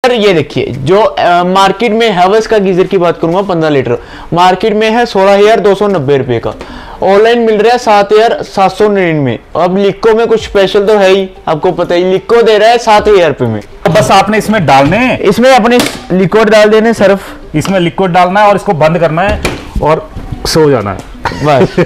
Sir ये देखिए जो मार्केट में हैवेल्स का गीजर की बात करूंगा 15 लीटर मार्केट में है 16,290 रुपए का, ऑनलाइन मिल रहा है 7,799। अब लिको में कुछ स्पेशल तो है ही, आपको पता ही, लिको दे रहा है 7,000 रुपए में। बस आपने इसमें डालने हैं, इसमें अपने लिक्विड डाल देने सर्फ, इसमें लिक्विड डालना है और इसको बंद करना है और सो जाना है बस।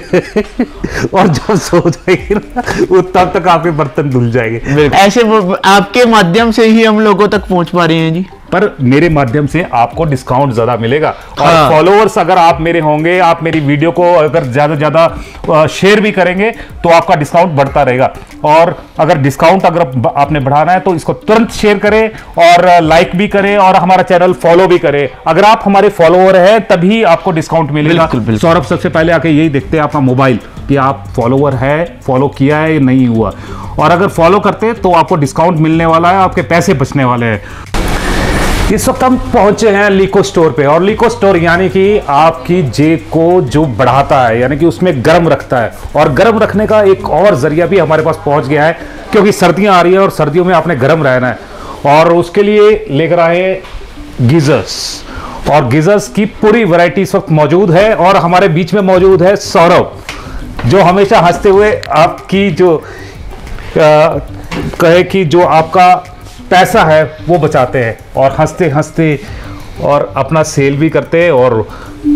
और जब सो जाएगी ना वो तब तक आपके बर्तन धुल जाएंगे। ऐसे आपके माध्यम से ही हम लोगों तक पहुंच पा रहे हैं जी, पर मेरे माध्यम से आपको डिस्काउंट ज्यादा मिलेगा। और हाँ। फॉलोअर्स अगर आप मेरे होंगे, आप मेरी वीडियो को अगर ज्यादा ज्यादा शेयर भी करेंगे तो आपका डिस्काउंट बढ़ता रहेगा। और अगर डिस्काउंट अगर आपने बढ़ाना है तो इसको तुरंत शेयर करें और लाइक भी करें और हमारा चैनल फॉलो भी करें। अगर आप हमारे फॉलोअर हैं तभी आपको डिस्काउंट मिलेगा। बिल्कुल, बिल्कुल। सौरभ, सबसे पहले आके यही देखते हैं आपका मोबाइल कि आप फॉलोअर है, फॉलो किया है या नहीं हुआ। और अगर फॉलो करते हैं तो आपको डिस्काउंट मिलने वाला है, आपके पैसे बचने वाले हैं। इस वक्त हम पहुंचे हैं लिको स्टोर पे, और लिको स्टोर यानी कि आपकी जेब को जो बढ़ाता है, यानी कि उसमें गर्म रखता है। और गर्म रखने का एक और जरिया भी हमारे पास पहुंच गया है, क्योंकि सर्दियां आ रही है और सर्दियों में आपने गर्म रहना है। और उसके लिए लेकर आए गीजर्स, और गीजर्स की पूरी वैरायटी इस वक्त मौजूद है। और हमारे बीच में मौजूद है सौरभ, जो हमेशा हंसते हुए आपकी जो कहे कि जो आपका पैसा है वो बचाते हैं, और हंसते हंसते और अपना सेल भी करते हैं और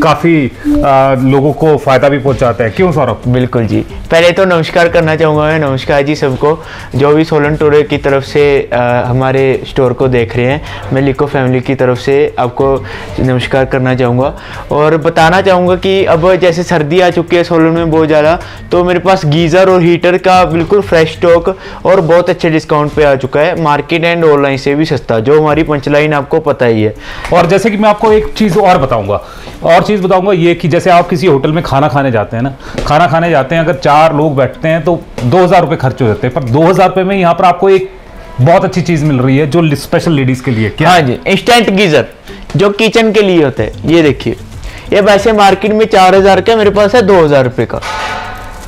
काफी लोगों को फायदा भी पहुंचाते हैं। क्यों सौरभ? बिल्कुल जी। पहले तो नमस्कार करना चाहूँगा मैं, नमस्कार जी सबको जो भी सोलन टूरे की तरफ से हमारे स्टोर को देख रहे हैं। मैं लिको फैमिली की तरफ से आपको नमस्कार करना चाहूँगा और बताना चाहूँगा कि अब जैसे सर्दी आ चुकी है सोलन में बहुत ज़्यादा, तो मेरे पास गीज़र और हीटर का बिल्कुल फ्रेश स्टॉक और बहुत अच्छे डिस्काउंट पे आ चुका है, मार्केट एंड ऑनलाइन से भी सस्ता, जो हमारी पंचलाइन आपको पता ही है। और जैसे कि मैं आपको एक चीज़ और बताऊंगा ये कि जैसे आप किसी होटल में खाना खाने जाते हैं ना, खाना खाने जाते हैं, अगर 4 लोग बैठते हैं तो 2,000 रुपये खर्च हो जाते हैं, पर 2,000 रुपये में यहाँ पर आपको एक बहुत अच्छी चीज़ मिल रही है जो स्पेशल लेडीज के लिए। क्या? हाँ जी, इंस्टेंट गीजर जो किचन के लिए होता है। ये देखिए, ये वैसे मार्केट में 4,000 का, मेरे पास है 2,000 रुपये का,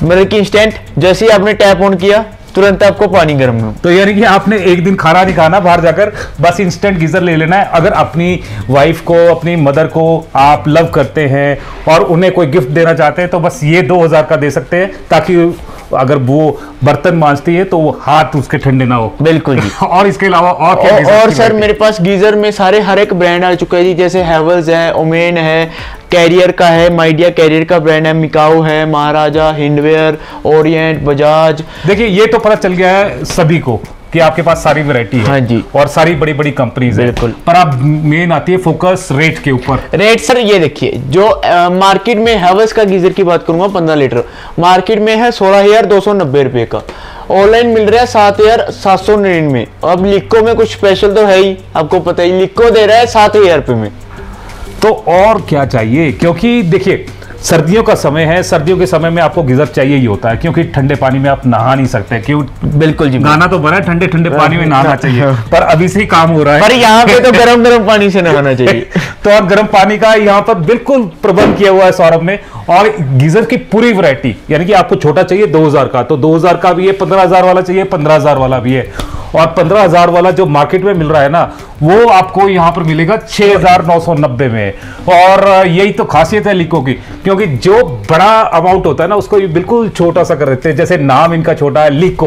मतलब कि इंस्टेंट जैसे ही आपने टैप ऑन किया तुरंत आपको पानी गर्म हो। तो यानी कि आपने एक दिन खाना नहीं खाना बाहर जाकर, बस इंस्टेंट गीजर ले लेना है। अगर अपनी वाइफ को, अपनी मदर को आप लव करते हैं और उन्हें कोई गिफ्ट देना चाहते हैं तो बस ये 2,000 का दे सकते हैं, ताकि अगर वो बर्तन मांजती है तो वो हाथ उसके ठंडे ना हो। बिल्कुल जी। और इसके अलावा और क्या? और सर मेरे पास गीजर में सारे हर एक ब्रांड आ चुका है जी, जैसे हैवेल्स है, ओमेन है, कैरियर का है, माइडिया कैरियर का ब्रांड है, मिकाओ है, महाराजा, हिंडवेयर, ओरिएंट, बजाज। देखिए ये तो पता चल गया है सभी को कि आपके पास सारी वैरायटी है। हाँ जी। और सारी बड़ी बड़ी कंपनीज है। बिल्कुल। पर अब मेन आती है फोकस रेट के ऊपर। रेट सर ये देखिए, जो मार्केट में हैवेल्स का गीजर की बात करूंगा 15 लीटर मार्केट में है 16,290 रुपए का, ऑनलाइन मिल रहा है 7,799। अब लिको में कुछ स्पेशल तो है ही, आपको पता ही, लिको दे रहा है 7,000 रुपए में। तो और क्या चाहिए? क्योंकि देखिए सर्दियों का समय है, सर्दियों के समय में आपको गीजर चाहिए ही होता है, क्योंकि ठंडे पानी में आप नहा नहीं सकते। क्यों? बिल्कुल जी, गाना तो बना है ठंडे ठंडे पानी में नहाना चाहिए, पर अभी से ही काम हो रहा है। पर यहाँ पे तो गरम गरम पानी से नहाना चाहिए। तो और गर्म पानी का यहाँ पर बिल्कुल प्रबंध किया हुआ है सौरभ ने। और गीजर की पूरी वैरायटी, यानी कि आपको छोटा चाहिए 2,000 का तो 2,000 का भी है, 15,000 वाला चाहिए 15,000 वाला भी है। और 15,000 वाला जो मार्केट में मिल रहा है ना, वो आपको यहाँ पर मिलेगा 6,990 में। और यही तो खासियत है लिको की, क्योंकि जो बड़ा अमाउंट होता है ना उसको ये बिल्कुल छोटा सा कर देते हैं, जैसे नाम इनका छोटा है, लिको।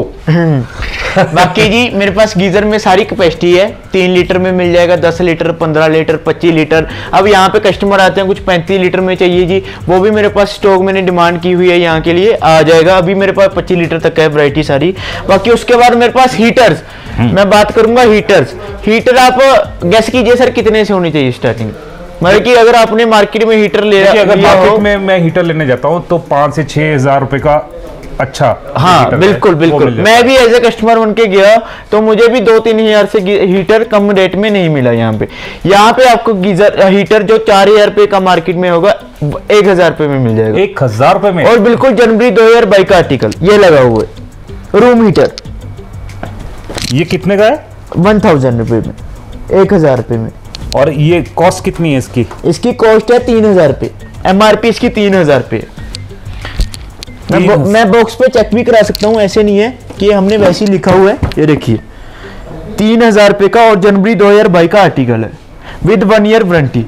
बाकी जी मेरे पास गीजर में सारी कैपेसिटी है, 3 लीटर में मिल जाएगा, 10 लीटर, 15 लीटर, 25 लीटर। अब यहाँ पे कस्टमर आते हैं कुछ 35 लीटर में चाहिए जी, वो भी मेरे पास स्टॉक मैंने डिमांड की हुई है, यहाँ के लिए आ जाएगा। अभी मेरे पास 25 लीटर तक है वैरायटी सारी। बाकी उसके बाद मेरे पास हीटर्स, मैं बात करूंगा हीटर्स। हीटर आप गैस कीजिए सर कितने से होनी चाहिए स्टार्टिंग, मतलब कि अगर आपने मार्केट में हीटर ले रहा, अगर मार्केट में मैं हीटर लेने जाता हूँ तो 5 से 6,000 रुपए का अच्छा। हाँ बिल्कुल बिल्कुल, मैं भी एज ए कस्टमर बन के गया तो मुझे भी 2-3 हजार से हीटर कम रेट में नहीं मिला। यहाँ पे आपको गीजर हीटर जो 4,000 रुपए का मार्केट में होगा 1,000 रुपए में मिल जाएगा। 1,000 रुपए में? और बिल्कुल जनवरी 2022 का आर्टिकल ये लगा हुआ है, रूम हीटर। ये कितने का है? 1,000 रुपए में, 1,000 रुपए में। और ये कॉस्ट कितनी है इसकी? इसकी कॉस्ट है 3,000 रुपए, MRP इसकी 3,000 रुपए। मैं बॉक्स पे चेक भी करा सकता हूँ, ऐसे नहीं है कि हमने वैसे ही लिखा हुआ है। ये देखिए 3000 रुपए का और जनवरी 2022 का आर्टिकल है with 1 year warranty.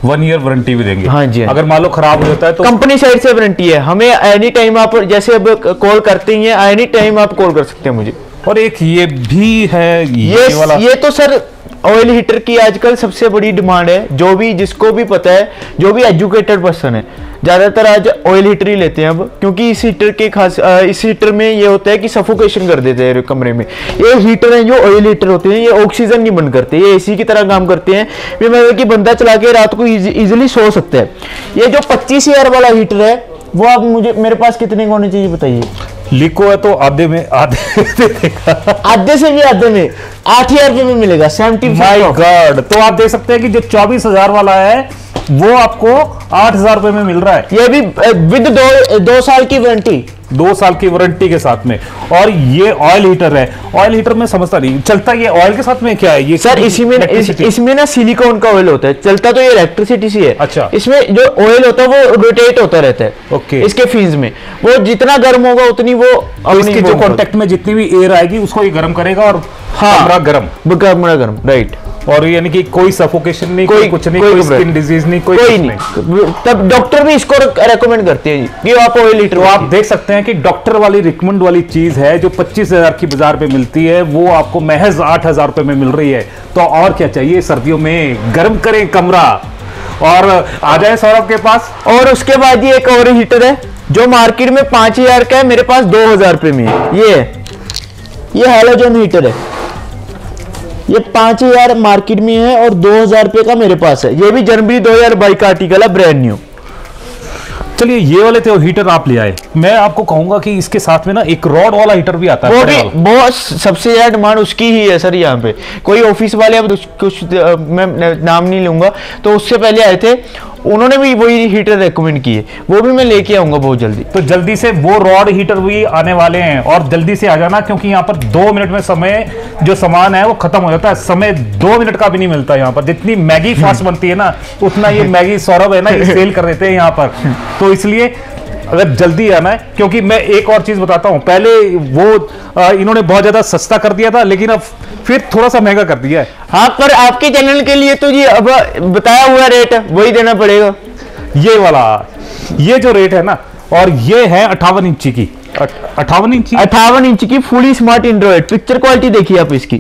1 year warranty भी देंगे? हाँ जी। अगर मान लो खराब हो जाता है तो कंपनी साइड से वारंटी है, हमें एनी टाइम आप जैसे अब कॉल करते ही हैं, एनी टाइम आप कॉल कर सकते हैं मुझे। और एक ये भी है ये वाला, ये तो सर ऑयल हीटर की आजकल सबसे बड़ी डिमांड है। जो भी जिसको भी पता है, जो भी एजुकेटेड पर्सन है, ज्यादातर आज ऑयल हीटर ही लेते हैं अब, क्योंकि इस हीटर के खास इस हीटर में ये होता है कि सफोकेशन कर देते हैं कमरे में। ये हीटर है जो ऑयल हीटर होते हैं, ये ऑक्सीजन नहीं बंद करते, ये एसी की तरह काम करते हैं। ये मतलब कि बंदा चला के रात को इजिली सो सकता है। ये जो 25,000 वाला हीटर है वो आप मुझे मेरे पास कितने का होने चाहिए बताइए? लिको है तो आधे में आधे आधे से भी आधे में 8,000 रुपये में मिलेगा 70%। My God. तो आप देख सकते हैं कि जो 24,000 वाला है वो आपको 8,000 रुपए में मिल रहा है। ये भी विद 2 साल की वारंटी, 2 साल की वारंटी के साथ में। और ये ऑयल हीटर है। ऑयल हीटर में समझता नहीं चलता, ये ऑयल के साथ में क्या है ये सर? इसमें ना सिलिकॉन का ऑयल होता है, चलता तो ये इलेक्ट्रिसिटी से है। अच्छा। इसमें जो ऑयल होता है वो रोटेट होता रहता है। ओके। इसके फीस में वो जितना गर्म होगा उतनी वो इसके जो कांटेक्ट में जितनी भी एयर आएगी उसको ये गर्म करेगा और कमरा गर्म, राइट। और यानी कि कोई सफोकेशन नहीं, कोई कुछ नहीं, कोई स्किन डिजीज नहीं, कोई नहीं। तब डॉक्टर भी इसको रेकमेंड करते हैं कि आप ऑयल हीटर। तो आप देख सकते हैं कि डॉक्टर वाली रिकमेंड वाली चीज है जो 25,000 की बाजार पे मिलती है, वो आपको महज 8,000 रुपए में मिल रही है। तो और क्या चाहिए? सर्दियों में गर्म करें कमरा और आ जाए सौरभ के पास। और उसके बाद ये एक और हीटर है जो मार्केट में 5,000 का है, मेरे पास 2,000 रुपए में है। ये हैलोजन हीटर है, ये 5,000 मार्केट में है और 2,000 रुपए का मेरे पास है। ये भी जनवरी 2022 का आर्टिकल है, ब्रांड न्यू। चलिए ये वाले तो हीटर आप ले आए। मैं आपको कहूंगा कि इसके साथ में ना एक रॉड वाला हीटर भी आता है। वो भी बहुत सबसे ज्यादा डिमांड उसकी ही है सर। यहाँ पे कोई ऑफिस वाले, अब कुछ मैं नाम नहीं लूंगा, तो उससे पहले आए थे, उन्होंने भी वही हीटर रेकमेंड किए, वो भी मैं लेके आऊंगा बहुत जल्दी। तो जल्दी से वो रॉड हीटर भी आने वाले हैं और जल्दी से आ जाना, क्योंकि यहाँ पर 2 मिनट में समय जो सामान है वो खत्म हो जाता है। समय 2 मिनट का भी नहीं मिलता यहाँ पर। जितनी मैगी फास्ट बनती है ना, उतना ये मैगी सौरभ है ना ये सेल कर देते हैं यहाँ पर। तो इसलिए अगर जल्दी आना है, क्योंकि मैं एक और चीज बताता हूं, पहले वो इन्होंने बहुत ज्यादा सस्ता कर दिया था, लेकिन अब फिर थोड़ा सा महंगा कर दिया है। हाँ, पर आपके चैनल के लिए तो जी अब बताया हुआ रेट वही देना पड़ेगा। ये वाला, ये जो रेट है ना, और ये है 58 इंची की, 58 इंची की fully smart Android. Picture quality देखिए आप इसकी।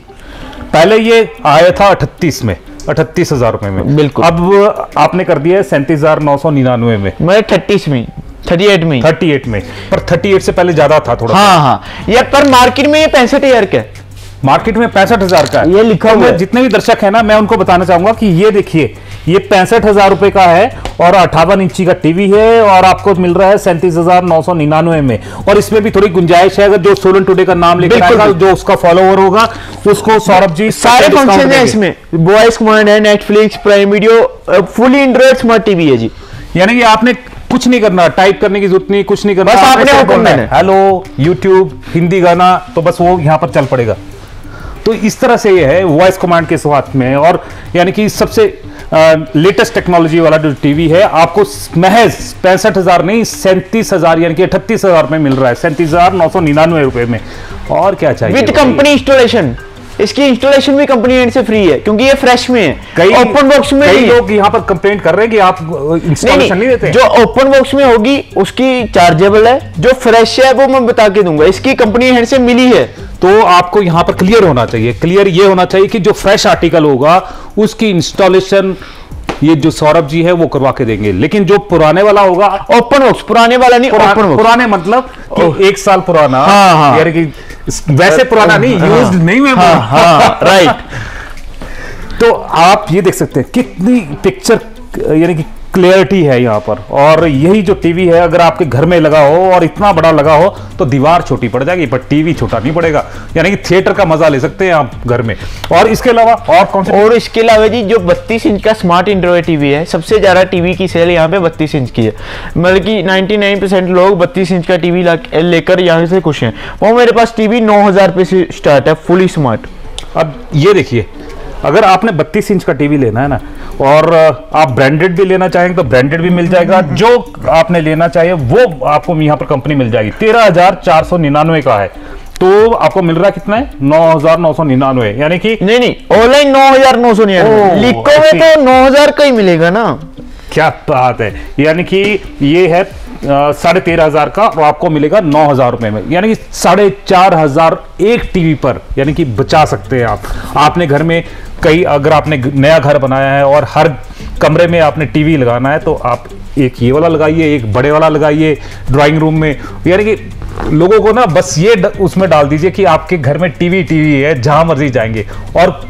पहले ये आया था 38,000 रुपए में, बिल्कुल। अब आपने कर दिया है 37,999 में, मैं 38 में 38 में। पर 38 से पहले ज्यादा था थोड़ा। हाँ, ये पर मार्केट में ये 65,000 का है। मार्केट में 65,000 का है, ये लिखा हुआ है। जितने भी दर्शक है ना, मैं उनको बताना चाहूंगा कि ये देखिए, ये 65,000 रुपए का है और 58 इंची का टीवी है और आपको मिल रहा है 37,999 में। और इसमें भी थोड़ी गुंजाइश है, अगर जो सोलन टुडे का नाम लेकर आएगा, जो उसका फॉलोवर होगा, उसको सौरभ जी सारे फंक्शन है इसमें। वॉइस कमांड है, Netflix, prime video, fully Android smart TV है जी। यानी कि आपने कुछ नहीं करना, टाइप करने की जरूरत नहीं, कुछ नहीं करना, बस आपने बोलना है हेलो यूट्यूब हिंदी गाना, तो बस वो यहाँ पर चल पड़ेगा। तो इस तरह से ये है वॉइस कमांड के साथ में। और यानी कि सबसे लेटेस्ट टेक्नोलॉजी वाला जो टीवी है, आपको महज 65,000 नहीं 37,000 यानी कि 38,000 में मिल रहा है, 37,999 रुपए में। और क्या चाहिए? With company installation. इसकी इंस्टॉलेशन भी कंपनी एंड से फ्री है, क्योंकि ये फ्रेश में है। कई ओपन बॉक्स में कई लोग यहाँ पर कंप्लेंट कर रहे हैं कि आप इंस्टॉलेशन नहीं देते। जो ओपन बॉक्स में होगी उसकी चार्जेबल है, जो फ्रेश है वो मैं बता के दूंगा, इसकी कंपनी हैंड से मिली है। तो आपको यहाँ पर क्लियर होना चाहिए, क्लियर ये होना चाहिए कि जो फ्रेश आर्टिकल होगा उसकी इंस्टॉलेशन ये जो सौरभ जी है वो करवा के देंगे। लेकिन जो पुराने वाला होगा, ओपन बॉक्स, पुराने वाला नहीं, ओपन बॉक्स। पुराने मतलब कि 1 साल पुराना, यानी कि वैसे पुराना नहीं, यूज्ड नहीं में, राइट। तो आप ये देख सकते हैं कितनी पिक्चर यानी कि क्लियरिटी है यहाँ पर। और यही जो टीवी है, अगर आपके घर में लगा हो और इतना बड़ा लगा हो तो दीवार छोटी पड़ जाएगी, पर टीवी छोटा नहीं पड़ेगा। यानी कि थिएटर का मजा ले सकते हैं आप घर में। और इसके अलावा और कौन से? और इसके अलावा जी जो 32 इंच का स्मार्ट एंड्रॉइड टीवी है, सबसे ज्यादा टीवी की सेल यहाँ पे 32 इंच की है। मतलब कि 99% लोग 32 इंच का टीवी लेकर यहाँ से खुश हैं। वो मेरे पास टीवी 9,000 रुपए से स्टार्ट है, फुली स्मार्ट। अब ये देखिए, अगर आपने 32 इंच का टीवी लेना है ना, और आप ब्रांडेड भी लेना चाहेंगे तो ब्रांडेड भी मिल जाएगा। जो आपने लेना चाहिए वो आपको यहाँ पर कंपनी मिल जाएगी। 13,499 का है। तो आपको मिल रहा कितना है? 9,999, यानी कि नहीं ऑनलाइन 9,999, लिको में तो 9,000 का ही मिलेगा ना। क्या बात है, यानी कि ये है 13,500 का और आपको मिलेगा 9,000 रुपए में, यानी कि 4,500 एक टीवी पर, यानी कि बचा सकते हैं आप। आपने घर में कई, अगर आपने नया घर बनाया है और हर कमरे में आपने टीवी लगाना है, तो आप एक ये वाला लगाइए, एक बड़े वाला लगाइए ड्राइंग रूम में, यानी कि लोगों को ना बस ये उसमें डाल दीजिए कि आपके घर में टीवी है, जहां मर्जी जाएंगे, और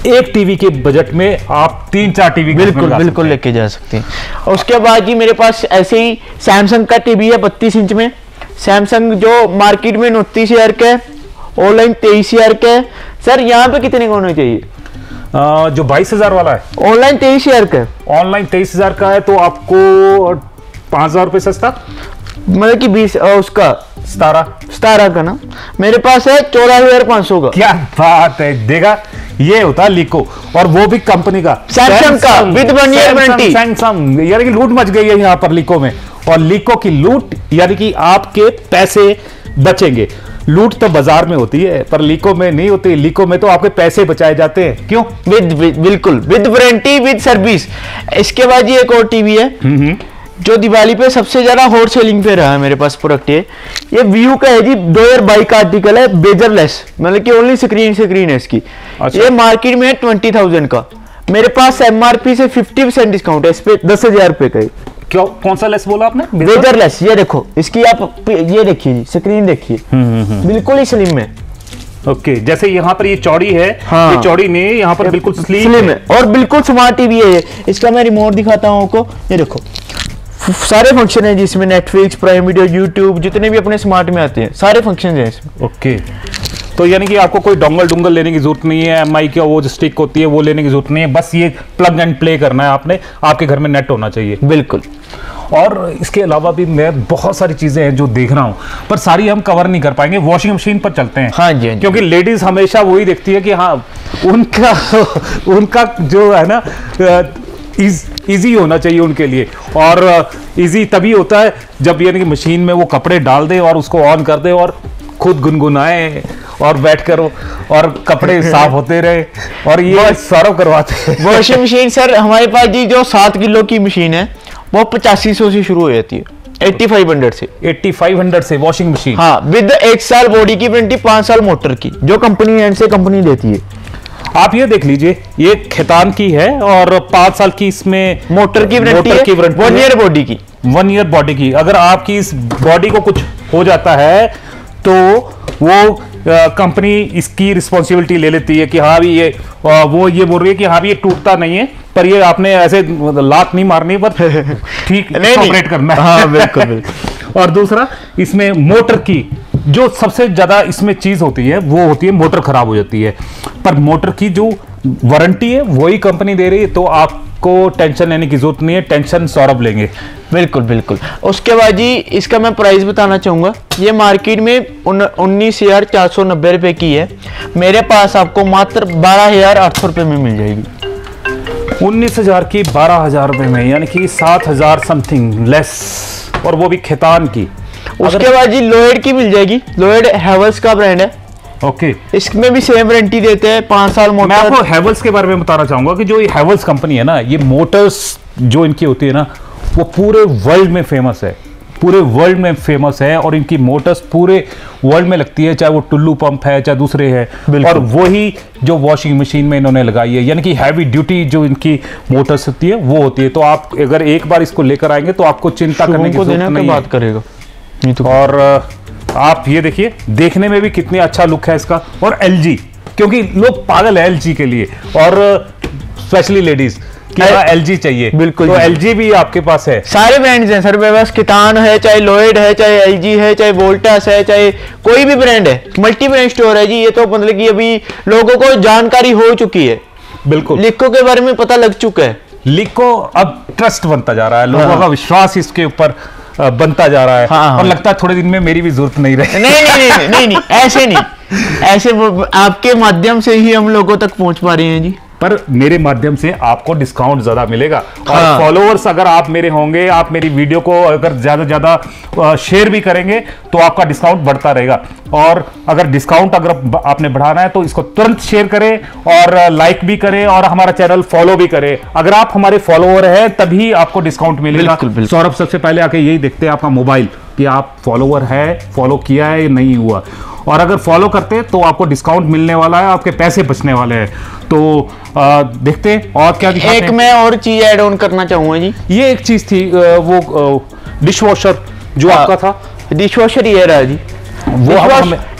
एक टीवी के बजट में आप 3-4 टीवी बिल्कुल लेके जा सकते हैं। उसके बाद जी मेरे पास ऐसे ही सैमसंग का टीवी है 32 इंच में, सैमसंग जो मार्केट में 29,000 का है, ऑनलाइन 23,000 का है। सर यहाँ पे कितने का होना चाहिए? जो 22,000 वाला है, ऑनलाइन 23,000 का है। ऑनलाइन 23,000 का है, तो आपको 5,000 रुपये सस्ता, मतलब कि 20 उसका 17 का ना मेरे पास है 14,500 का। क्या बात है, देखा, ये होता है लिको, और वो भी कंपनी का, सैमसंग का विद 1 ईयर वारंटी। सैमसंग, यानी कि लूट मच गई है यहाँ पर लिको में, और लिको की लूट, यानी कि आपके पैसे बचेंगे। लूट तो बाजार में होती है पर लिको में नहीं होती, लिको में तो आपके पैसे बचाए जाते हैं। क्यों? बिल्कुल विद वारंटी विद सर्विस। इसके बाद ये एक और टीवी है जो दिवाली पे सबसे ज्यादा हॉट सेलिंग पे रहा है मेरे पास प्रोडक्ट। ये व्यू का है जी, 2022 का आर्टिकल है, बेजरलेस, मतलब कि ओनली स्क्रीन है इसकी। अच्छा। ये मार्केट में है 20,000 का, मेरे पास एमआरपी से 50% डिस्काउंट है, इस पे 10,000 रुपए का। क्यों, कौन सा लेस बोला आपने? बेजरलेस। ये देखो इसकी, आप ये देखिए जी, स्क्रीन देखिए, बिल्कुल ही स्लिम है। ओके, जैसे यहाँ पर ये चौड़ी है, हाँ। ये चौड़ी नहीं, यहाँ पर बिल्कुल स्लिम है और बिल्कुल स्मार्ट टीवी है। इसका मैं रिमोट दिखाता हूँ आपको, ये देखो सारे फंक्शन है जिसमें, नेटफ्लिक्स, प्राइम वीडियो, यूट्यूब, जितने भी अपने स्मार्ट में आते हैं सारे फंक्शन हैं इसमें। ओके, तो यानी कि आपको कोई डोंगल लेने की जरूरत नहीं है, एमआई की वो जो स्टिक होती है वो लेने की जरूरत नहीं है, बस ये प्लग एंड प्ले करना है आपने, आपके घर में नेट होना चाहिए। बिल्कुल। और इसके अलावा भी मैं बहुत सारी चीजें हैं जो देख रहा हूँ, पर सारी हम कवर नहीं कर पाएंगे। वॉशिंग मशीन पर चलते हैं। हाँ जी, क्योंकि लेडीज हमेशा वही देखती है कि हाँ उनका जो है ना इजी होना चाहिए उनके लिए, और इजी तभी होता है जब यानी कि मशीन में वो कपड़े डाल दे और उसको ऑन कर दे और खुद गुनगुनाए और बैठकर और कपड़े साफ होते रहे, और ये सर्व करवाते हैं। वॉशिंग मशीन सर हमारे पास जी जो 7 किलो की मशीन है वो 8500 से शुरू हो जाती है, 8500 से वॉशिंग मशीन। हाँ, विद 1 साल बॉडी की वारंटी, 5 साल मोटर की, जो कंपनी एंड से कंपनी देती है। आप ये देख लीजिए, ये खितान की है और 5 साल की इसमें मोटर की वारंटी, 1 ईयर बॉडी की, 1 ईयर बॉडी की। अगर आपकी इस बॉडी को कुछ हो जाता है तो वो कंपनी इसकी रिस्पॉन्सिबिलिटी ले लेती है कि हाँ भी ये वो ये बोल रही है कि हाँ भी ये टूटता नहीं है, पर ये आपने ऐसे लात नहीं मारनी, पर ठीक ऑपरेट करना है। हाँ, बिल्कुल। और दूसरा, इसमें मोटर की जो सबसे ज्यादा इसमें चीज होती है वो होती है मोटर खराब हो जाती है, पर मोटर की जो वारंटी है वही कंपनी दे रही है, तो आपको टेंशन लेने की जरूरत नहीं है, टेंशन सौरभ लेंगे। बिल्कुल। उसके बाद जी इसका मैं प्राइस बताना चाहूंगा, ये मार्केट में 19,490 रुपए की है, मेरे पास आपको मात्र 12,800 रुपए में मिल जाएगी। 19,000 की 12,000 रुपए में, यानी कि 7,000 समथिंग लेस, और वो भी खितान की। उसके बाद जी लोएड की मिल जाएगी, लोएड हैवेल्स का ब्रांड है। ओके, इसमें भी सेम वारंटी देते हैं, 5 साल मोटर। मैं आपको हैवेल्स के बारे में बताना चाहूंगा कि जो ये हैवेल्स कंपनी है ना, ये मोटर्स जो इनकी होती है ना, वो पूरे वर्ल्ड में फेमस है, पूरे वर्ल्ड में फेमस है, और इनकी मोटर्स पूरे वर्ल्ड में लगती है, चाहे वो टुल्लू पंप है चाहे दूसरे है, और वही जो वॉशिंग मशीन में इन्होंने लगाई है, यानी कि हैवी ड्यूटी जो इनकी मोटर्स होती है वो होती है। तो आप अगर एक बार इसको लेकर आएंगे तो आपको चिंता करने की जरूरत नहीं है। बात करेगा तो। और आप ये देखिए, देखने में भी कितनी अच्छा लुक है इसका, और LG, क्योंकि लोग पागल है LG के लिए, और स्पेशली लेडीज कि LG चाहिए। बिल्कुल, तो LG भी आपके पास है, सारे ब्रांड्स हैं सर मेरे पास, कितान है, चाहे लोएड है, चाहे LG है, चाहे वोल्टास है, चाहे कोई भी ब्रांड है, मल्टी ब्रांड स्टोर है जी। ये तो मतलब कि अभी लोगों को जानकारी हो चुकी है, बिल्कुल लिको के बारे में पता लग चुका है। लिको अब ट्रस्ट बनता जा रहा है, लोगों का विश्वास इसके ऊपर बनता जा रहा है। और लगता है थोड़े दिन में मेरी भी जरूरत नहीं रहे। नहीं, ऐसे नहीं, ऐसे आपके माध्यम से ही हम लोगों तक पहुंच पा रहे हैं जी। पर मेरे माध्यम से आपको डिस्काउंट ज्यादा मिलेगा। और हाँ। फॉलोअर्स अगर आप मेरे होंगे, आप मेरी वीडियो को अगर ज्यादा शेयर भी करेंगे तो आपका डिस्काउंट बढ़ता रहेगा। और अगर डिस्काउंट अगर आपने बढ़ाना है तो इसको तुरंत शेयर करें और लाइक भी करें और हमारा चैनल फॉलो भी करें। अगर आप हमारे फॉलोअर हैं तभी आपको डिस्काउंट मिलेगा। बिल्कुल, बिल्कुल। सौरभ, सबसे पहले आके यही देखते हैं आपका मोबाइल कि आप फॉलोअर है, फॉलो किया है या नहीं हुआ। और अगर फॉलो करते तो आपको डिस्काउंट मिलने वाला है, आपके पैसे बचने वाले हैं। तो देखते हैं और क्या दिखाते हैं। एक मैं और चीज ऐड ऑन करना चाहूंगा जी। ये एक चीज थी वो डिश वॉशर जो आपका था। डिश वॉशर ये रहा जी। वो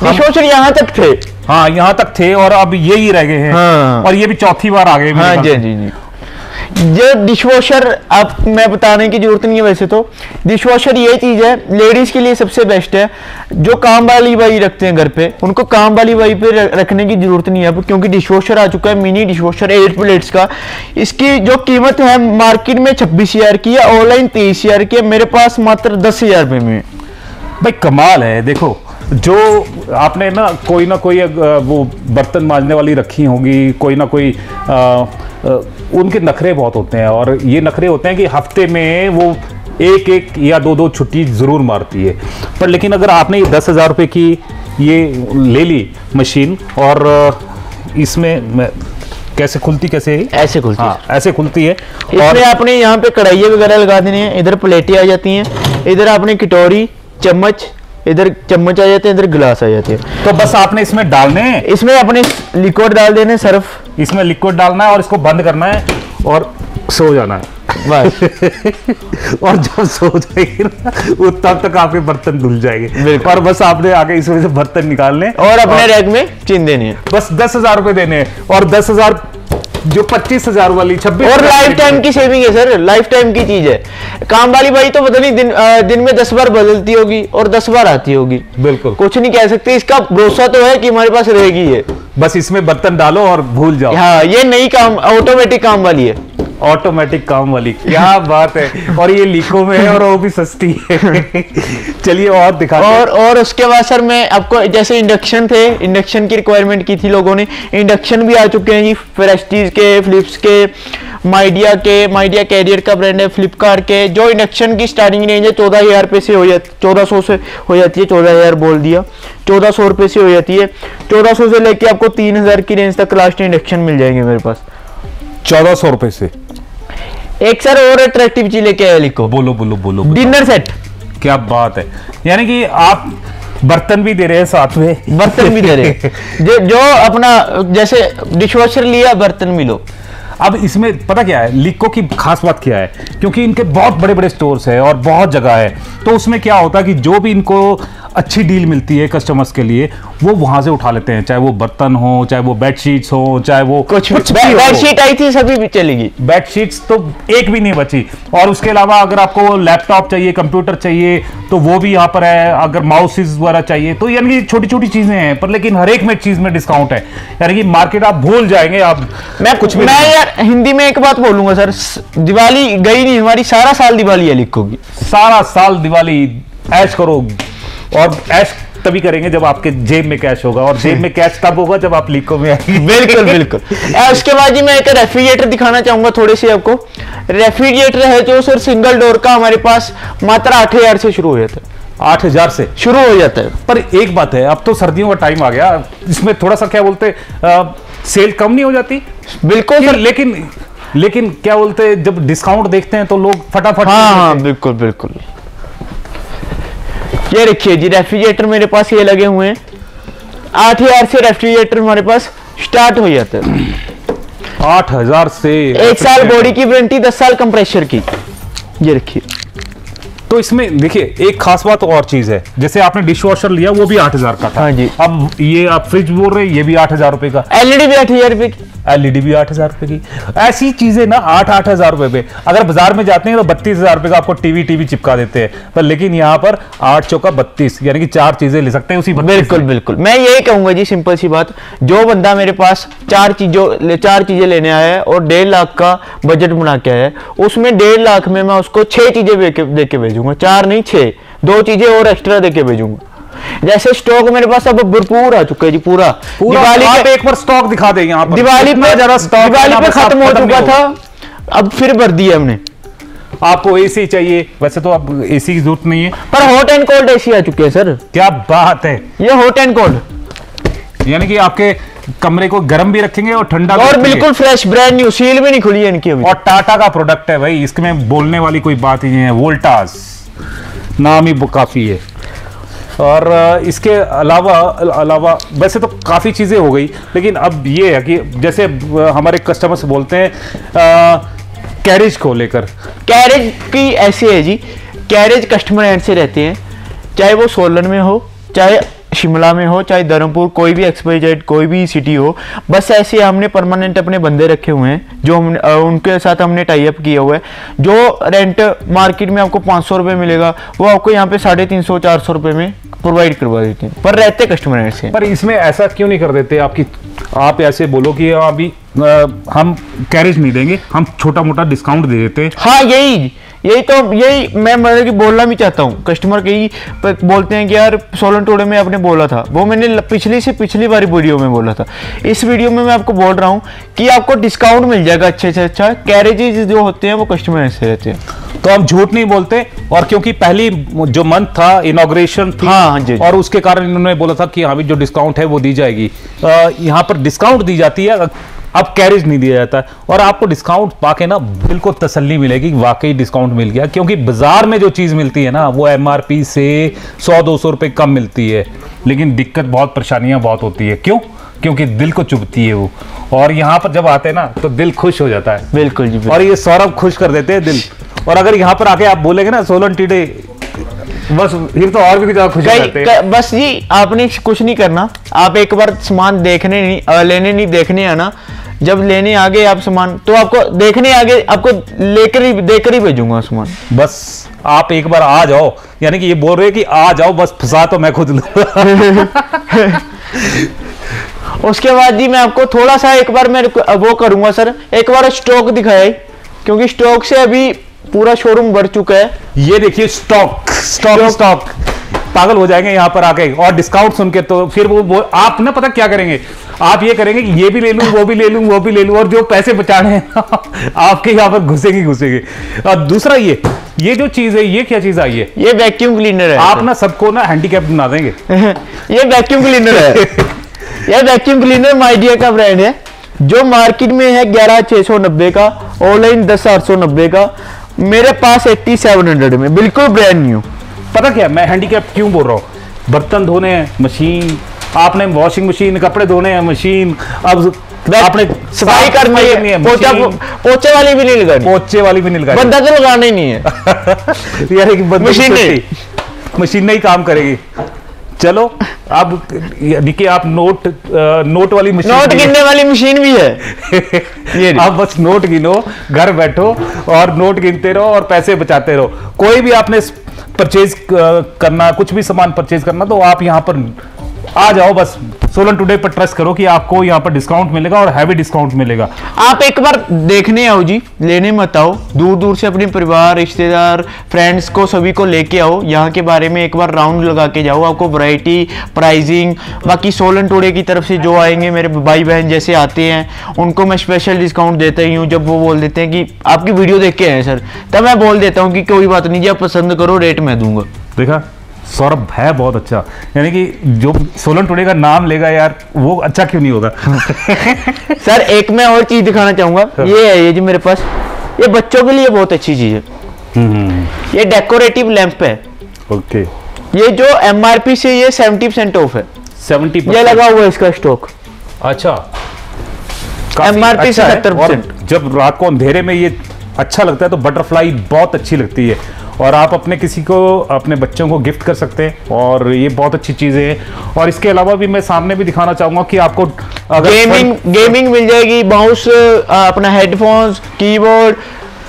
डिश वॉशर यहाँ तक थे। हाँ, यहाँ तक थे और अब ये ही रह गए हैं। हाँ। और ये भी चौथी बार आ गए। हाँ जी जी जी। जो डिशवॉशर आप मैं बताने की जरूरत नहीं है। वैसे तो डिशवॉशर ये चीज है लेडीज के लिए सबसे बेस्ट है। जो काम वाली बाई रखते हैं घर पे, उनको काम वाली बाई पे रखने की जरूरत नहीं है अब, क्योंकि डिशवॉशर आ चुका है मिनी डिशवॉशर 8 प्लेट्स का। इसकी जो कीमत है मार्केट में 26,000 की है, ऑनलाइन 23,000 की है, मेरे पास मात्र 10,000 रुपए में। भाई कमाल है। देखो, जो आपने ना कोई वो बर्तन मांजने वाली रखी होंगी, कोई ना कोई उनके नखरे बहुत होते हैं। और ये नखरे होते हैं कि हफ्ते में वो एक या दो छुट्टी जरूर मारती है। पर लेकिन अगर आपने ये 10,000 रुपये की ये ले ली मशीन, और इसमें कैसे खुलती, कैसे ऐसे खुलती हाँ, ऐसे खुलती है। इसमें आपने यहाँ पे कढ़ाई वगैरह लगा देनी है, इधर प्लेटें आ जाती हैं, इधर आपने कटोरी, चम्मच, इधर चम्मच आ जाते हैं, इधर गिलास आ जाते हैं। तो बस आपने इसमें डालने हैं, इसमें अपने लिक्विड डाल देने, सर्फ इसमें लिक्विड डालना है और इसको बंद करना है और सो जाना है बस। और जब सो जाएगी ना वो तब तक आपके बर्तन धुल जाएंगे। और बस आपने आगे इसमें से बर्तन निकालने और अपने रैक में चिन देने हैं। बस 10,000 रुपए देने हैं। और 10,000 जो 25,000 वाली 26 और लाइफ टाइम की सेविंग है सर, लाइफ टाइम की चीज है। काम वाली बाई तो पता नहीं दिन में 10 बार बदलती होगी और 10 बार आती होगी, बिल्कुल कुछ नहीं कह सकते। इसका भरोसा तो है कि हमारे पास रहेगी है। बस इसमें बर्तन डालो और भूल जाओ। हाँ, ये नई काम ऑटोमेटिक काम वाली है। ऑटोमेटिक काम वाली, क्या बात है। और ये लीको में है और वो भी सस्ती है। चलिए और दिखाते हैं। और उसके बाद सर मैं आपको, जैसे इंडक्शन थे, इंडक्शन की रिक्वायरमेंट की थी लोगों ने, इंडक्शन भी आ चुके हैं जी। प्रेस्टीज के, फिलिप्स के, माइडिया कैरियर का ब्रांड है, फ्लिपकार्ट के। जो इंडक्शन की स्टार्टिंग रेंज है 14,000 रुपये से हो जाती, 1400 से हो जाती है। 14,000 बोल दिया, 1400 रुपये से हो जाती है। 1400 से लेके आपको 3,000 की रेंज तक लास्ट इंडक्शन मिल जाएंगे मेरे पास। 1400 रुपए से। एक सर और अट्रैक्टिव चीज लेके आया, लिखो। बोलो बोलो बोलो। Dinner set. क्या बात है, यानी कि आप बर्तन भी दे रहे हैं साथ में। बर्तन भी दे रहे हैं। जो अपना जैसे डिशवॉशर लिया, बर्तन भी लो। अब इसमें पता क्या है, लिको की खास बात क्या है, क्योंकि इनके बहुत बड़े बड़े स्टोर्स है और बहुत जगह है। तो उसमें क्या होता है कि जो भी इनको अच्छी डील मिलती है कस्टमर्स के लिए, वो वहां से उठा लेते हैं। चाहे वो बर्तन हो, चाहे वो बेडशीट्स हो, चाहे वो कुछ बेडशीट आई थी, सभी भी चलेगी। बेडशीट्स तो एक भी नहीं बची। और उसके अलावा अगर आपको लैपटॉप चाहिए, कंप्यूटर चाहिए, तो वो भी यहाँ पर है। अगर माउसेस वगैरह चाहिए, तो यानी कि छोटी छोटी चीजें हैं, पर लेकिन हर एक में चीज में डिस्काउंट है। यानी कि मार्केट आप भूल जाएंगे। आप मैं यार हिंदी में एक बात बोलूंगा सर, दिवाली गई नहीं हमारी, सारा साल दिवाली है लिखोगी। सारा साल दिवाली ऐश करो। और ऐश तभी करेंगे जब आपके जेब में कैश होगा, और जेब में कैश तब होगा जब आप लिको में आएंगे। बिल्कुल बिल्कुल। उसके बाद जी मैं एक रेफ्रिजरेटर दिखाना चाहूंगा थोड़े से आपको। रेफ्रिजरेटर है जो सर सिंगल डोर का, हमारे पास मात्र 8,000 से शुरू हो जाता है। 8,000 से शुरू हो जाता है। पर एक बात है, अब तो सर्दियों का टाइम आ गया, इसमें थोड़ा सा क्या बोलते सेल कम नहीं हो जाती? बिल्कुल सर। लेकिन क्या बोलते, जब डिस्काउंट देखते हैं तो लोग फटाफट। हाँ, बिल्कुल बिल्कुल। ये देखिए जी, रेफ्रिजरेटर मेरे पास ये लगे हुए हैं। 8,000 से रेफ्रिजरेटर हमारे पास स्टार्ट हो जाता है। 8,000 से 1 साल बॉडी की वारंटी, 10 साल कंप्रेसर की। ये रखिए। तो इसमें देखिए एक खास बात और चीज है, जैसे आपने डिश वॉशर लिया वो भी 8,000 का था। हाँ जी। अब ये आप फ्रिज बोल रहे हैं, ये भी 8,000 रुपए का। एलईडी भी 8,000 रुपए की। एलईडी भी 8,000 रुपए की। ऐसी चीजें ना 8,000 रुपए पे। अगर बाजार में जाते हैं तो 32,000 रुपए का आपको टीवी चिपका देते हैं, पर लेकिन यहाँ पर 8 चौका 32, यानी कि 4 चीजें ले सकते हैं उसी। बिल्कुल बिल्कुल। मैं यही कहूंगा जी, सिंपल सी बात, जो बंदा मेरे पास 4 चीजें लेने आया है और 1.5 लाख का बजट बना के आया है, उसमें 1.5 लाख में मैं उसको 6 चीजें दे के भेजूंगा। 4 नहीं 6, 2 चीजें और एक्स्ट्रा दे के भेजूंगा। जैसे स्टॉक मेरे पास अब भरपूर आ चुका है जी, पूरा दिवाली आप एक बार स्टॉक दिखा दें यहाँ पर। दिवाली पे खत्म हो चुका था, अब फिर भर दिया हमने। आपको एसी चाहिए, वैसे तो अब एसी की जरूरत नहीं है, पर हॉट एंड कोल्ड एसी आ चुके हैं सर। क्या बात है, ये हॉट एंड कोल्ड, यानी कि आपके कमरे को गर्म भी रखेंगे और ठंडा भी और रखेंगे। बिल्कुल फ्रेश, ब्रांड न्यू, सील भी नहीं खुली है इनकी अभी। और टाटा का प्रोडक्ट है भाई, इसमें बोलने वाली कोई बात ही नहीं है। वोल्टास नाम ही काफी है। और इसके अलावा वैसे तो काफ़ी चीज़ें हो गई, लेकिन अब ये है कि जैसे हमारे कस्टमर्स बोलते हैं कैरेज को लेकर। कैरेज की ऐसे है जी, कैरेज कस्टमर एंड से रहते हैं, चाहे वो सोलन में हो, चाहे शिमला में हो, चाहे धर्मपुर, कोई भी XYZ कोई भी सिटी हो, बस ऐसे हमने परमानेंट अपने बंदे रखे हुए हैं जो हम उनके साथ हमने टाई अप किया हुआ है। जो रेंट मार्केट में आपको 500 रुपये मिलेगा, वो आपको यहाँ पे 350-400 रुपये में प्रोवाइड करवा देते हैं, पर रहते कस्टमर से। पर इसमें ऐसा क्यों नहीं कर देते आपकी, आप ऐसे बोलो कि अभी हम कैरेज नहीं देंगे, हम छोटा मोटा डिस्काउंट दे देते हैं। हाँ, यही मैं मतलब कि बोलना भी चाहता हूँ। कस्टमर कई बोलते हैं कि यार सोलन टुडे में आपने बोला था, वो मैंने पिछली बारी वीडियो में बोला था। इस वीडियो में मैं आपको बोल रहा हूँ कि आपको डिस्काउंट मिल जाएगा अच्छे से अच्छा। कैरेजेस जो होते हैं वो कस्टमर ऐसे रहते हैं, तो हम झूठ नहीं बोलते। और क्योंकि पहली जो मंथ था इनॉग्रेशन थी, हाँ जी, और उसके कारण इन्होंने बोला था कि हाँ भी जो डिस्काउंट है वो दी जाएगी। यहाँ पर डिस्काउंट दी जाती है, अब कैरेज नहीं दिया जाता है। और आपको डिस्काउंट पाके ना बिल्कुल तसल्ली मिलेगी कि वाकई डिस्काउंट मिल गया, क्योंकि बाजार में जो चीज़ मिलती है ना वो MRP से 100-200 रुपये कम मिलती है, लेकिन दिक्कत बहुत, परेशानियां बहुत होती है। क्यों? क्योंकि दिल को चुभती है वो। और यहाँ पर जब आते हैं ना तो दिल खुश हो जाता है। बिल्कुल जी, बिल्कुल। और ये सौरभ खुश कर देते हैं दिल। और अगर यहाँ पर आके आप बोलेंगे ना सोलन टुडे, बस फिर तो और भी ज्यादा खुश हो जाते हैं। बस जी, आपने कुछ नहीं करना, आप एक बार सामान देखने नहीं, लेने नहीं, देखने आना। जब लेने आ गए आप सामान, तो आपको देखने आगे आपको देकर ही भेजूंगा सामान। बस आप एक बार आ जाओ, यानी कि ये बोल रहे हैं कि आ जाओ, बस फंसा तो मैं खुद लूंगा। उसके बाद जी मैं आपको थोड़ा सा एक बार मैं वो करूंगा सर, एक बार स्टॉक दिखाया, क्योंकि स्टॉक से अभी पूरा शोरूम बढ़ चुका है। ये देखिए स्टॉक पागल हो जाएंगे यहाँ पर आके, और डिस्काउंट सुन के तो फिर वो आप ना पता क्या करेंगे, आप ये करेंगे कि ये भी ले लूं, वो भी ले लूं, वो भी ले लूं, और जो पैसे बचाने हैं आपके यहाँ पर घुसेंगे। और दूसरा ये जो चीज है, ये क्या चीज आई है? ये वैक्यूम क्लीनर है। आप ना सबको ना हैंडीकैप बना देंगे। ये वैक्यूम क्लीनर है। ये वैक्यूम क्लीनर माइडिया का ब्रांड है, जो मार्केट में है 11,690 का, ऑनलाइन 10,890 का, मेरे पास 8,700 में, बिल्कुल ब्रांड न्यू। पता क्या मैं हैंडीकैप क्यों बोल रहा हूँ? बर्तन धोने हैं मशीन, आपने वॉशिंग मशीन, कपड़े धोने हैं मशीन, अब आपने सफाई करनी है, पोछे वाली भी नहीं लगानी, बंदा तो लगाना ही नहीं है। यानी कि मशीन ही काम करेगी। चलो अब यानी कि आप नोट वाली मशीन, नोट गिनने वाली मशीन भी है। ये आप बस नोट गिनो, घर बैठो और नोट गिनते रहो और पैसे बचाते रहो। कोई भी आपने परचेज करना, कुछ भी सामान परचेज करना, तो आप यहाँ पर आ जाओ, बस सोलन टुडे पर ट्रस्ट करो कि आपको यहाँ पर डिस्काउंट मिलेगा, और हैवी डिस्काउंट मिलेगा। आप एक बार देखने आओ जी, लेने मत आओ, दूर दूर से अपने परिवार, रिश्तेदार, फ्रेंड्स को, सभी को लेके आओ, यहाँ के बारे में एक बार राउंड लगा के जाओ। आपको वैरायटी, प्राइसिंग, बाकी सोलन टुडे की तरफ से जो आएंगे मेरे भाई बहन जैसे आते हैं, उनको मैं स्पेशल डिस्काउंट देता ही हूँ। जब वो बोल देते हैं कि आपकी वीडियो देख के आए सर, तब मैं बोल देता हूँ कि कोई बात नहीं जी, आप पसंद करो, रेट मैं दूंगा। देखा, सौरभ है बहुत अच्छा, यानी कि जो सोलन टुडे का नाम लेगा यार, वो अच्छा क्यों नहीं होगा? सर एक मैं और चीज दिखाना चाहूंगा, ये है ये जी मेरे पास, ये बच्चों के लिए बहुत अच्छी चीज है। ये डेकोरेटिव लैंप है। ओके। ये जो MRP से ये 70% ऑफ है। 70%? ये लगा हुआ है इसका स्टॉक। अच्छा, MRP से 70%। जब रात को अंधेरे में ये अच्छा लगता है तो बटरफ्लाई बहुत अच्छी लगती है, और आप अपने किसी को, अपने बच्चों को गिफ्ट कर सकते हैं, और ये बहुत अच्छी चीज़ें हैं। और इसके अलावा भी मैं सामने भी दिखाना चाहूँगा कि आपको गेमिंग मिल जाएगी, माउस, अपना हेडफोन्स, कीबोर्ड,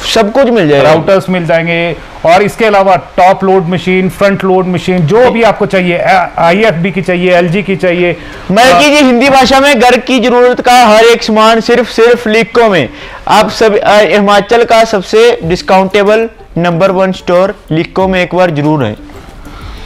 सब कुछ मिल जाएगा, राउटर्स मिल जाएंगे। और इसके अलावा top load machine, front load machine, जो भी आपको चाहिए, IFB की चाहिए, LG की चाहिए, मैं की जी हिंदी भाषा में घर की जरूरत का हर एक सामान सिर्फ लिको में। आप सब हिमाचल का सबसे डिस्काउंटेबल नंबर 1 स्टोर लिको में एक बार जरूर है।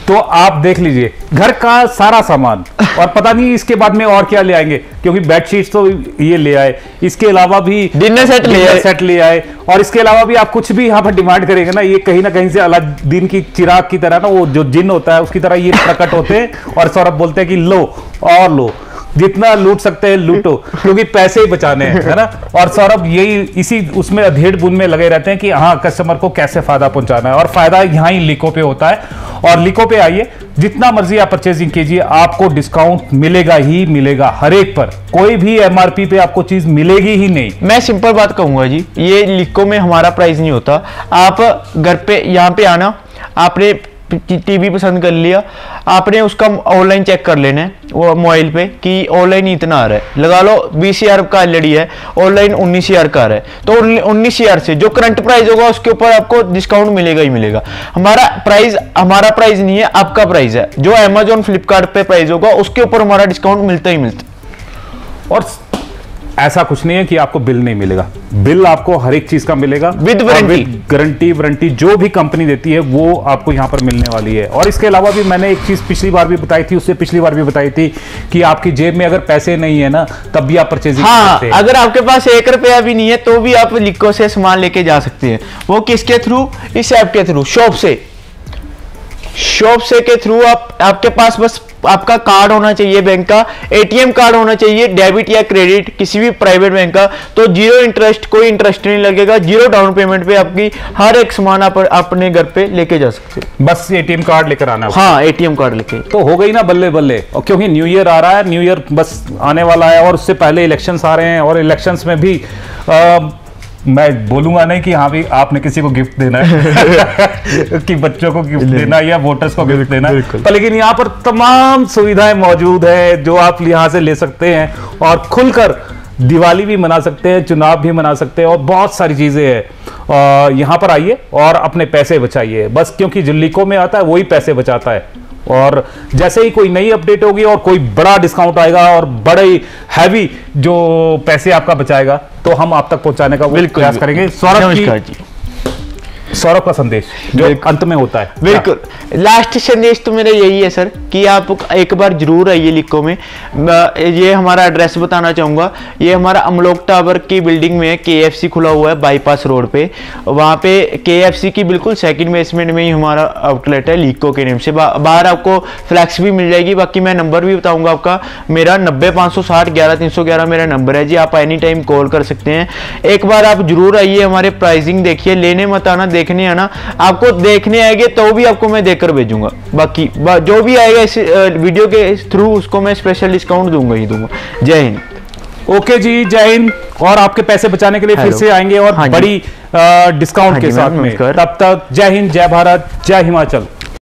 तो आप देख लीजिए घर का सारा सामान, और पता नहीं इसके बाद में और क्या ले आएंगे, क्योंकि बेडशीट्स तो ये ले आए, इसके अलावा भी डिनर सेट ले आए, और इसके अलावा भी आप कुछ भी यहाँ पर डिमांड करेंगे ना, ये कहीं ना कहीं से अलादीन की चिराग की तरह ना, वो जो जिन होता है उसकी तरह ये प्रकट होते हैं और सौरभ बोलते हैं कि लो और लो, जितना लूट सकते हैं लूटो, क्योंकि पैसे ही बचाने हैं, है ना। और सौरभ यही इसी उसमें अधेड़ बुन में लगे रहते हैं कि हाँ कस्टमर को कैसे फायदा पहुंचाना है, और फायदा यहाँ ही लिको पे होता है। और लिको पे आइए, जितना मर्जी आप परचेजिंग कीजिए, आपको डिस्काउंट मिलेगा ही मिलेगा, हर एक पर, कोई भी एमआरपी पे आपको चीज मिलेगी ही नहीं। मैं सिंपल बात कहूंगा जी, ये लिको में हमारा प्राइस नहीं होता। आप घर पे यहाँ पे आना, आपने टीवी पसंद कर लिया, आपने उसका ऑनलाइन चेक कर लेना है वो मोबाइल पे कि ऑनलाइन इतना आ रहा है, लगा लो 20,000 का एलईडी है, ऑनलाइन 19,000 का आ रहा है, तो 19,000 से जो करंट प्राइस होगा उसके ऊपर आपको डिस्काउंट मिलेगा ही मिलेगा। हमारा प्राइस नहीं है, आपका प्राइस है, जो अमेजोन फ्लिपकार्ट पे प्राइस होगा उसके ऊपर हमारा डिस्काउंट मिलता ही मिलता। और ऐसा कुछ नहीं है कि आपको बिल नहीं मिलेगा, बिल आपको हर एक चीज का मिलेगा विद गारंटी जो भी कंपनी देती है वो आपको यहां पर मिलने वाली है। और इसके अलावा भी मैंने एक चीज पिछली बार भी बताई थी, उससे पिछली बार भी बताई थी कि आपकी जेब में अगर पैसे नहीं है ना, तब भी आप परचेजिंग कर सकते हैं। अगर आपके पास 1 रुपया भी नहीं है तो भी आप लिको से सामान लेके जा सकते हैं। वो किसके थ्रू? इस ऐप के थ्रू, शॉप से के थ्रू। आपके पास बस आपका कार्ड होना चाहिए, बैंक का एटीएम कार्ड होना चाहिए, डेबिट या क्रेडिट किसी भी प्राइवेट बैंक का, तो 0 इंटरेस्ट, कोई इंटरेस्ट नहीं लगेगा, 0 डाउन पेमेंट पे आपकी हर एक सामान आप अपने घर पे लेके जा सकते हैं। बस एटीएम कार्ड लेकर आना है। हाँ, एटीएम कार्ड लेके तो हो गई ना बल्ले बल्ले। और क्योंकि न्यू ईयर आ रहा है, न्यू ईयर बस आने वाला है, और उससे पहले इलेक्शंस आ रहे हैं, और इलेक्शंस में भी मैं बोलूंगा नहीं कि हाँ भी आपने किसी को गिफ्ट देना है कि बच्चों को गिफ्ट देना या वोटर्स को गिफ्ट देना, पर लेकिन यहाँ पर तमाम सुविधाएं मौजूद है जो आप यहाँ से ले सकते हैं, और खुलकर दिवाली भी मना सकते हैं, चुनाव भी मना सकते हैं, और बहुत सारी चीजें हैं। यहाँ पर आइए और अपने पैसे बचाइए बस, क्योंकि जो लिको में आता है वही पैसे बचाता है। और जैसे ही कोई नई अपडेट होगी और कोई बड़ा डिस्काउंट आएगा और बड़े हैवी जो पैसे आपका बचाएगा, तो हम आप तक पहुंचाने का प्रयास करेंगे। सौरभ का संदेश जो अंत में होता है, बिल्कुल लास्ट संदेश तो मेरा यही है सर कि आप एक बार जरूर आइए लिको में। ये हमारा एड्रेस बताना चाहूँगा, ये हमारा अमलोक टावर की बिल्डिंग में KFC खुला हुआ है बाईपास रोड पे, वहाँ पे KFC की बिल्कुल सेकंड बेसमेंट में ही हमारा आउटलेट है लिको के नेम से। बाहर आपको फ्लैक्स भी मिल जाएगी। बाकी मैं नंबर भी बताऊँगा आपका, मेरा 90-560 11-311 मेरा नंबर है जी, आप एनी टाइम कॉल कर सकते हैं। एक बार आप जरूर आइए, हमारे प्राइसिंग देखिए, लेने मत आना, देखने आना। आपको देखने आएंगे तो भी आपको मैं देकर भेजूंगा, बाकी जो भी आएगा इस वीडियो के थ्रू उसको मैं स्पेशल डिस्काउंट दूंगा ही दूंगा। जय हिंद। ओके जी, जय हिंद। और आपके पैसे बचाने के लिए फिर से आएंगे और बड़ी डिस्काउंट के साथ में। तब तक जय हिंद, जय भारत, जय हिमाचल।